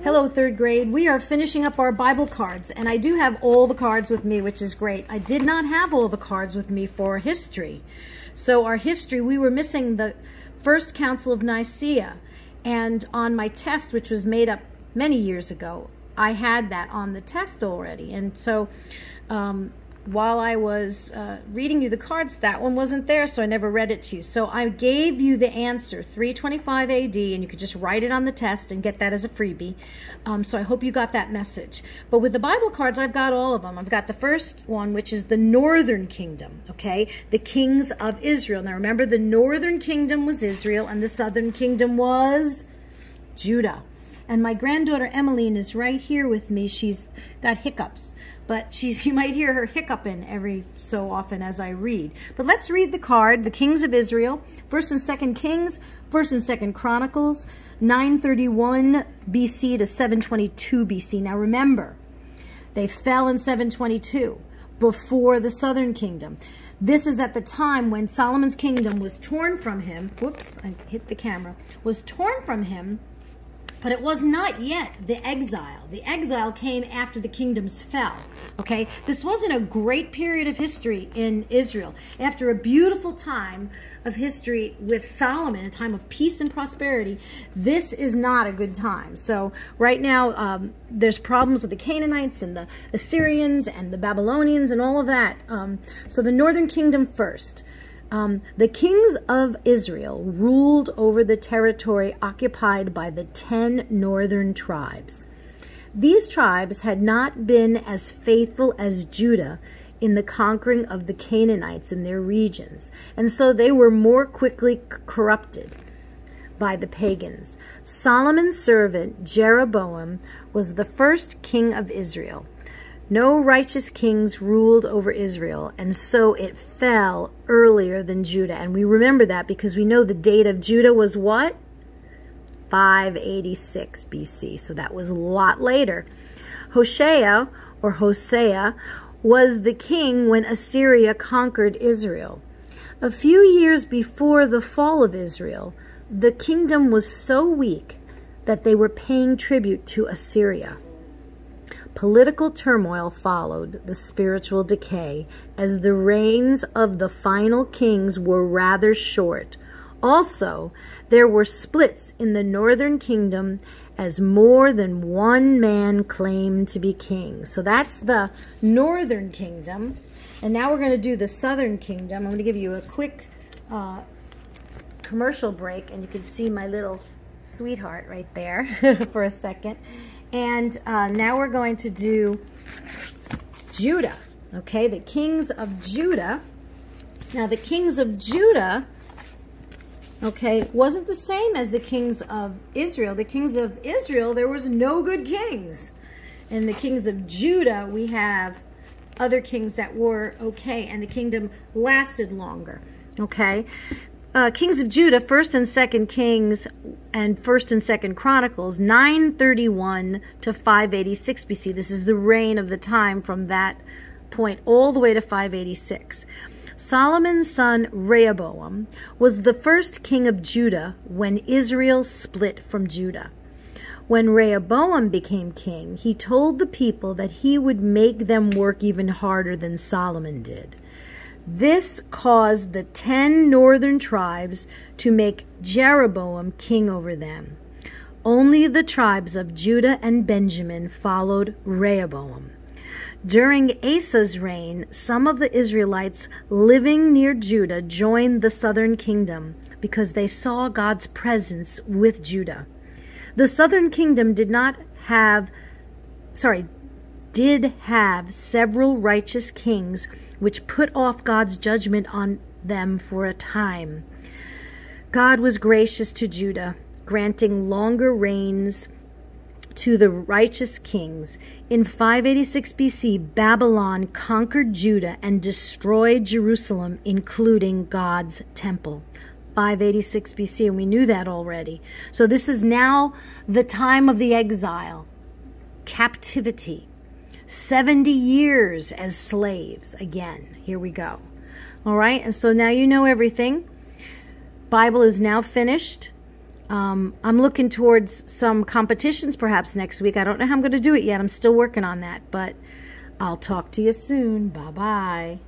Hello, third grade. We are finishing up our Bible cards, and I do have all the cards with me, which is great. I did not have all the cards with me for history. So our history, we were missing the First Council of Nicaea, and on my test, which was made up many years ago, I had that on the test already. And so while I was reading you the cards, that one wasn't there, so I never read it to you. So I gave you the answer, 325 AD, and you could just write it on the test and get that as a freebie. So I hope you got that message. But with the Bible cards, I've got all of them. I've got the first one, which is the Northern Kingdom, okay? The kings of Israel. Now remember, the Northern Kingdom was Israel, and the Southern Kingdom was Judah. And my granddaughter Emmeline is right here with me. She's got hiccups, but you might hear her hiccuping every so often as I read. But let's read the card, the kings of Israel, 1st and 2nd Kings, 1st and 2nd Chronicles, 931 BC to 722 BC. Now remember, they fell in 722 before the Southern Kingdom. This is at the time when Solomon's kingdom was torn from him. Whoops, I hit the camera. Was torn from him. But it was not yet the exile. The exile came after the kingdoms fell, okay? This wasn't a great period of history in Israel. After a beautiful time of history with Solomon, a time of peace and prosperity, this is not a good time. So right now, there's problems with the Canaanites and the Assyrians and the Babylonians and all of that. So the Northern Kingdom first. The kings of Israel ruled over the territory occupied by the 10 northern tribes. These tribes had not been as faithful as Judah in the conquering of the Canaanites in their regions, and so they were more quickly corrupted by the pagans. Solomon's servant Jeroboam was the first king of Israel. No righteous kings ruled over Israel, and so it fell earlier than Judah. And we remember that because we know the date of Judah was what? 586 BC. So that was a lot later. Hosea was the king when Assyria conquered Israel. A few years before the fall of Israel, the kingdom was so weak that they were paying tribute to Assyria. Political turmoil followed the spiritual decay as the reigns of the final kings were rather short. Also, there were splits in the northern kingdom as more than one man claimed to be king. So that's the northern kingdom. And now we're going to do the southern kingdom. I'm going to give you a quick commercial break, and you can see my little sweetheart right there for a second. And now we're going to do Judah, okay? The kings of Judah. Now, the kings of Judah, okay, wasn't the same as the kings of Israel. The kings of Israel, there was no good kings. And the kings of Judah, we have other kings that were okay, and the kingdom lasted longer, okay? Kings of Judah, 1st and 2nd Kings and 1st and 2nd Chronicles, 931 to 586 BC. This is the reign of the time from that point all the way to 586. Solomon's son Rehoboam was the first king of Judah when Israel split from Judah. When Rehoboam became king, he told the people that he would make them work even harder than Solomon did. This caused the 10 northern tribes to make Jeroboam king over them. Only the tribes of Judah and Benjamin followed Rehoboam. During Asa's reign, some of the Israelites living near Judah joined the southern kingdom because they saw God's presence with Judah. The southern kingdom did have several righteous kings which put off God's judgment on them for a time. God was gracious to Judah, granting longer reigns to the righteous kings. In 586 BC, Babylon conquered Judah and destroyed Jerusalem, including God's temple. 586 BC, and we knew that already. So this is now the time of the exile, captivity. 70 years as slaves. Again, here we go. All right, and so now you know everything. Bible is now finished. I'm looking towards some competitions perhaps next week. I don't know how I'm going to do it yet. I'm still working on that, but I'll talk to you soon. Bye-bye.